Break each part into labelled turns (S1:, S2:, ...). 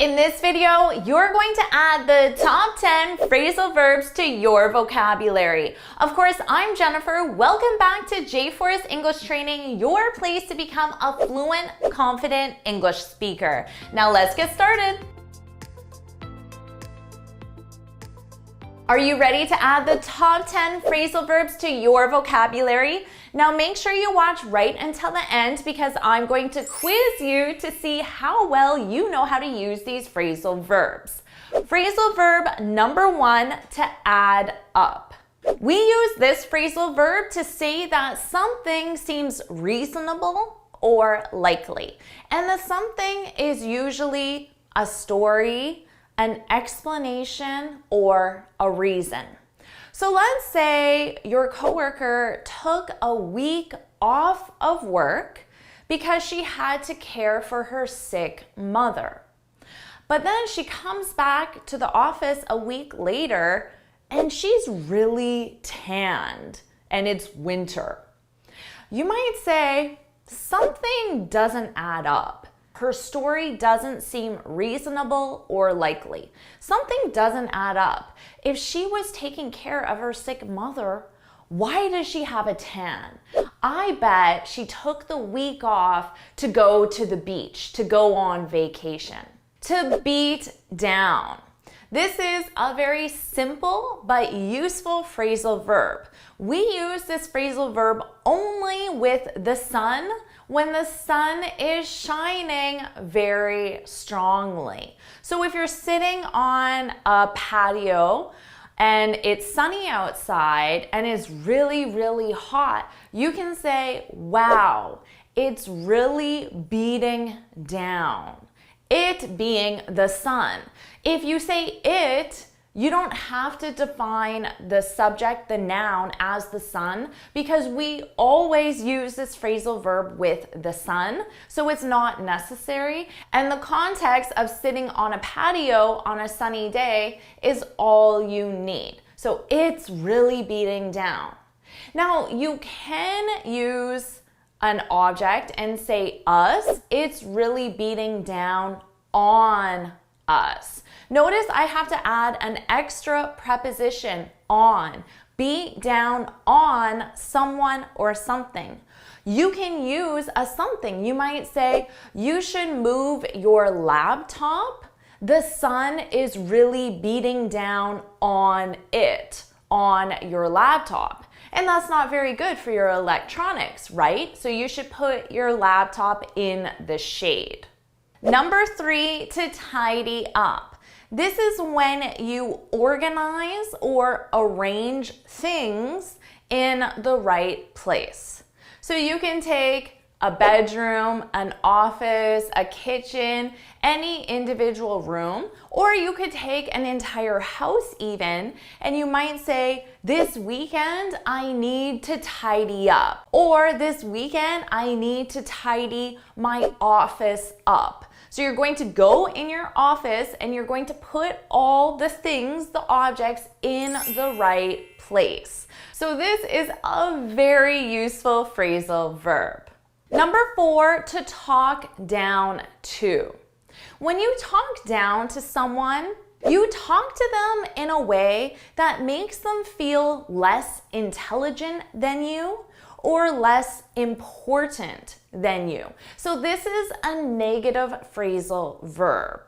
S1: In this video, you're going to add the top 10 phrasal verbs to your vocabulary. Of course, I'm Jennifer. Welcome back to J-Force English Training, your place to become a fluent, confident English speaker. Now let's get started. Are you ready to add the top 10 phrasal verbs to your vocabulary? Now make sure you watch right until the end because I'm going to quiz you to see how well you know how to use these phrasal verbs. Phrasal verb number 1, to add up. We use this phrasal verb to say that something seems reasonable or likely. And the something is usually a story, an explanation, or a reason. So let's say your coworker took a week off of work because she had to care for her sick mother. But then she comes back to the office a week later and she's really tanned and it's winter. You might say, something doesn't add up. Her story doesn't seem reasonable or likely. Something doesn't add up. If she was taking care of her sick mother, why does she have a tan? I bet she took the week off to go to the beach, to go on vacation. To beat down. This is a very simple but useful phrasal verb. We use this phrasal verb only with the sun when the sun is shining very strongly. So if you're sitting on a patio and it's sunny outside and it's really, really hot, you can say, wow, it's really beating down. It being the sun. If you say it, you don't have to define the subject, the noun, as the sun because we always use this phrasal verb with the sun, so it's not necessary. And the context of sitting on a patio on a sunny day is all you need. So it's really beating down. Now, you can use an object and say us. It's really beating down on us. Notice I have to add an extra preposition, on. Beat down on someone or something. You can use a something. You might say, you should move your laptop. The sun is really beating down on it, on your laptop. And that's not very good for your electronics, right? So you should put your laptop in the shade. Number 3, to tidy up. This is when you organize or arrange things in the right place. So you can take a bedroom, an office, a kitchen, any individual room, or you could take an entire house even, and you might say, this weekend I need to tidy up, or this weekend I need to tidy my office up. So you're going to go in your office and you're going to put all the things, the objects, in the right place. So this is a very useful phrasal verb. Number 4, to talk down to. When you talk down to someone, you talk to them in a way that makes them feel less intelligent than you or less important than you. So this is a negative phrasal verb.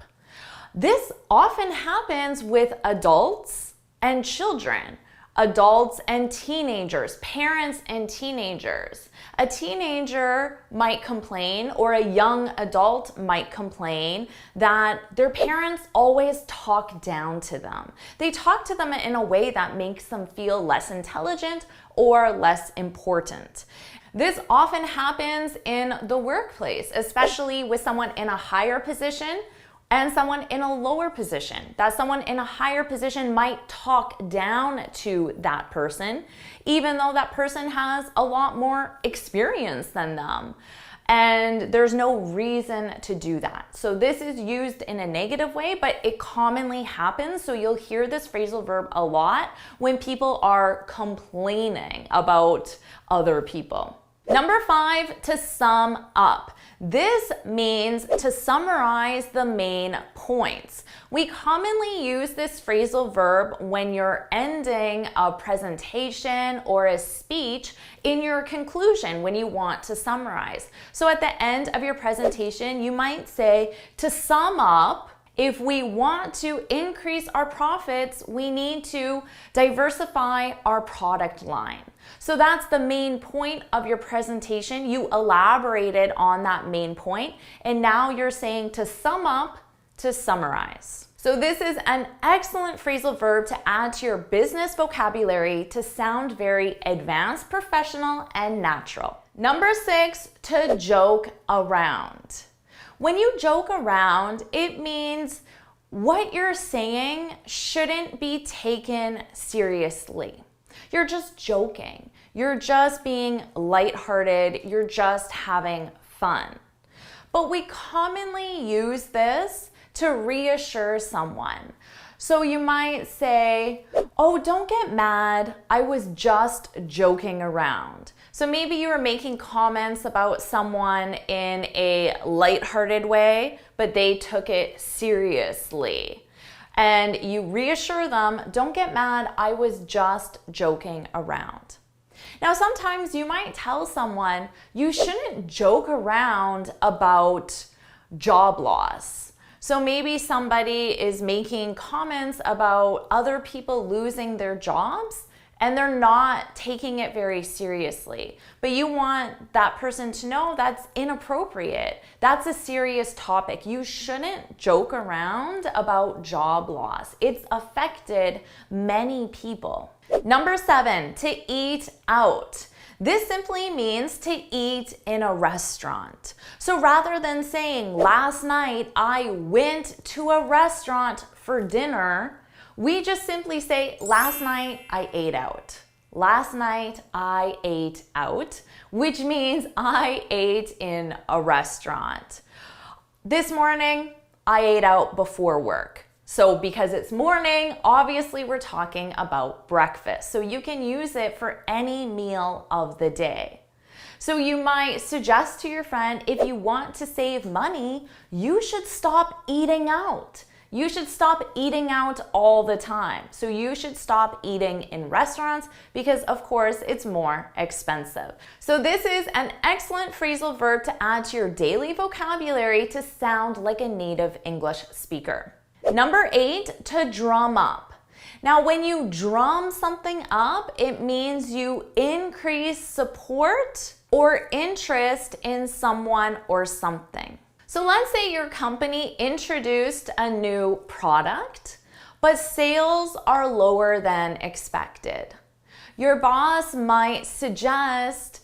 S1: This often happens with adults and children, adults and teenagers, parents and teenagers. A teenager might complain, or a young adult might complain, that their parents always talk down to them. They talk to them in a way that makes them feel less intelligent or less important. This often happens in the workplace, especially with someone in a higher position and someone in a lower position. That someone in a higher position might talk down to that person, even though that person has a lot more experience than them. And there's no reason to do that. So this is used in a negative way, but it commonly happens. So you'll hear this phrasal verb a lot when people are complaining about other people. Number 5, to sum up. This means to summarize the main points. We commonly use this phrasal verb when you're ending a presentation or a speech in your conclusion when you want to summarize. So at the end of your presentation, you might say, to sum up, if we want to increase our profits, we need to diversify our product line. So that's the main point of your presentation. You elaborated on that main point, and now you're saying to sum up, to summarize. So this is an excellent phrasal verb to add to your business vocabulary to sound very advanced, professional, and natural. Number 6, to joke around. When you joke around, it means what you're saying shouldn't be taken seriously. You're just joking. You're just being lighthearted. You're just having fun. But we commonly use this to reassure someone. So you might say, oh, don't get mad. I was just joking around. So maybe you were making comments about someone in a lighthearted way, but they took it seriously. And you reassure them, don't get mad, I was just joking around. Now, sometimes you might tell someone you shouldn't joke around about job loss. So maybe somebody is making comments about other people losing their jobs and they're not taking it very seriously. But you want that person to know that's inappropriate. That's a serious topic. You shouldn't joke around about job loss. It's affected many people. Number 7, to eat out. This simply means to eat in a restaurant. So rather than saying, last night I went to a restaurant for dinner, we just simply say, last night I ate out. Last night I ate out, which means I ate in a restaurant. This morning I ate out before work. So because it's morning, obviously we're talking about breakfast. So you can use it for any meal of the day. So you might suggest to your friend, if you want to save money, you should stop eating out. You should stop eating out all the time. So you should stop eating in restaurants because, of course, it's more expensive. So this is an excellent phrasal verb to add to your daily vocabulary to sound like a native English speaker. Number 8, to drum up. Now, when you drum something up, it means you increase support or interest in someone or something. So let's say your company introduced a new product, but sales are lower than expected. Your boss might suggest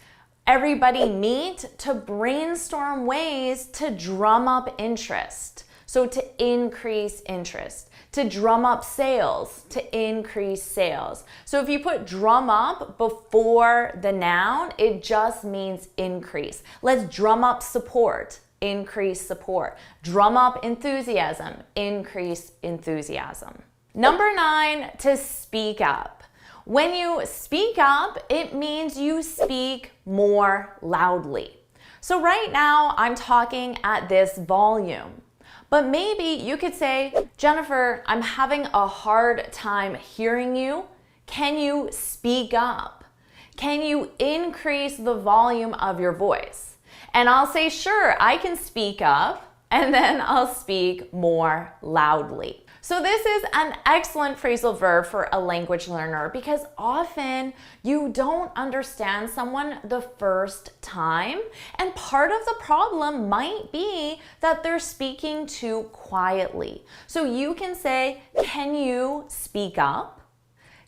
S1: everybody meet to brainstorm ways to drum up interest. So to increase interest, to drum up sales, to increase sales. So if you put drum up before the noun, it just means increase. Let's drum up support. Increase support. Drum up enthusiasm, increase enthusiasm. Number 9, to speak up. When you speak up, it means you speak more loudly. So right now I'm talking at this volume, but maybe you could say, Jennifer, I'm having a hard time hearing you. Can you speak up? Can you increase the volume of your voice? And I'll say, sure, I can speak up, and then I'll speak more loudly. So this is an excellent phrasal verb for a language learner because often you don't understand someone the first time, and part of the problem might be that they're speaking too quietly. So you can say, can you speak up?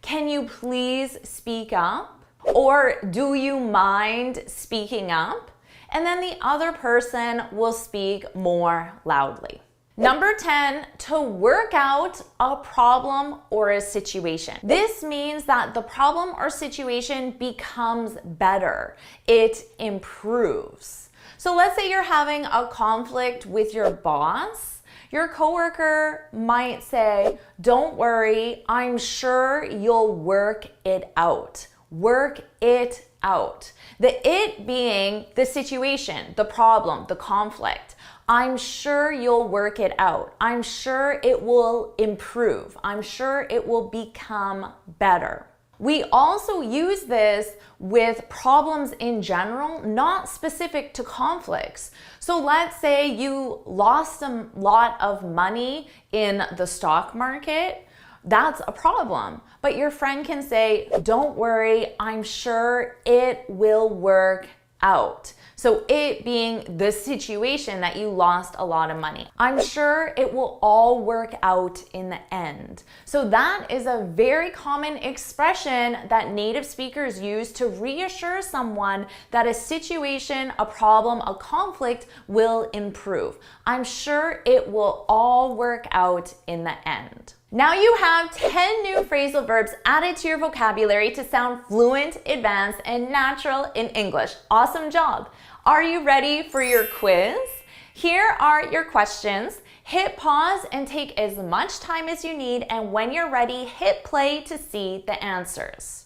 S1: Can you please speak up? Or do you mind speaking up? And then the other person will speak more loudly. Number 10, to work out a problem or a situation. This means that the problem or situation becomes better. It improves. So let's say you're having a conflict with your boss. Your coworker might say, don't worry, I'm sure you'll work it out. Work it out. The it being the situation, the problem, the conflict. I'm sure you'll work it out. I'm sure it will improve. I'm sure it will become better. We also use this with problems in general, not specific to conflicts. So let's say you lost a lot of money in the stock market. That's a problem. But your friend can say, don't worry, I'm sure it will work out. So it being the situation that you lost a lot of money. I'm sure it will all work out in the end. So that is a very common expression that native speakers use to reassure someone that a situation, a problem, a conflict will improve. I'm sure it will all work out in the end. Now you have 10 new phrasal verbs added to your vocabulary to sound fluent, advanced, and natural in English. Awesome job! Are you ready for your quiz? Here are your questions. Hit pause and take as much time as you need, and when you're ready, hit play to see the answers.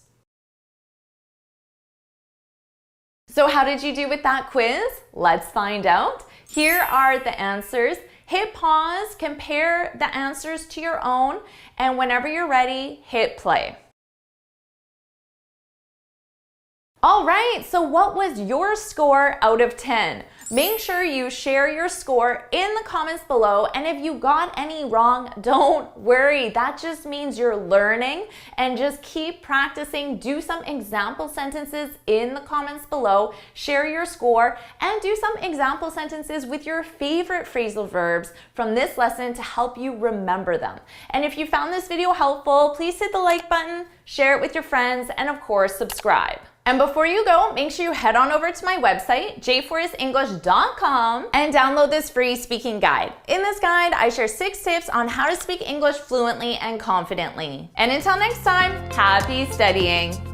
S1: So how did you do with that quiz? Let's find out. Here are the answers. Hit pause, compare the answers to your own, and whenever you're ready, hit play. All right, so what was your score out of 10? Make sure you share your score in the comments below, and if you got any wrong, don't worry. That just means you're learning, and just keep practicing. Do some example sentences in the comments below, share your score, and do some example sentences with your favorite phrasal verbs from this lesson to help you remember them. And if you found this video helpful, please hit the like button, share it with your friends, and of course, subscribe. And before you go, make sure you head on over to my website, jforrestenglish.com, and download this free speaking guide. In this guide, I share 6 tips on how to speak English fluently and confidently. And until next time, happy studying!